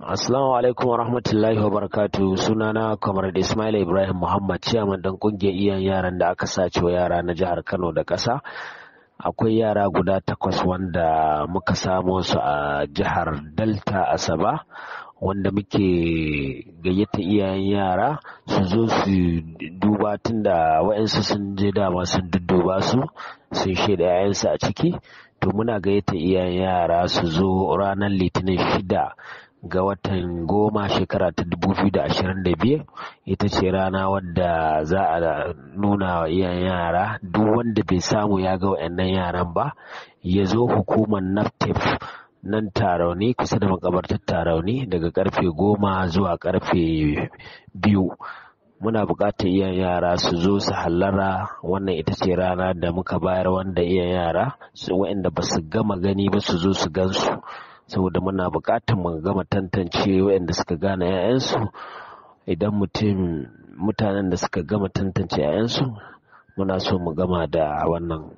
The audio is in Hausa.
Assalamu alaikum wa rahmatullahi wa barakatuh. Sunana Comrade Ismail Ibrahim Muhammad, ciyaman dan kungiyar iyayen yaran da aka sace wa yara na jihar Kano da ƙasa. Akwai yara guda 8 wanda muka samo su a jihar Delta Asaba, wanda muke gayyata iyayen yara su zo su duba, tunda wa'yansu sun je dama sun dudduba su sun shaida 'ya'yansu a ciki. To muna gayyata iyayen yara su zo ranar Litinin 6 ga watan 10 shekara ta 2022. Ita ce rana wadda za a nuna wa iyayen yara, duk wanda bai samu ya ga wa'annan yaran ba ya zo hukumar NAFTEF nan Tarauni, kusa da makabartar Tarauni, daga karfe 10 zuwa karfe 2. Muna buƙatar iyayen yara su zo su hallara. Wannan ita ce rana da muka bayar, wanda iyayen yara waɗanda ba su gama gani ba su zo su gansu, saboda muna buƙatar mu gama tantance waɗanda suka gane 'ya'yansu. Idan mutanen da suka gama tantance 'ya'yansu, muna so mu gama da wannan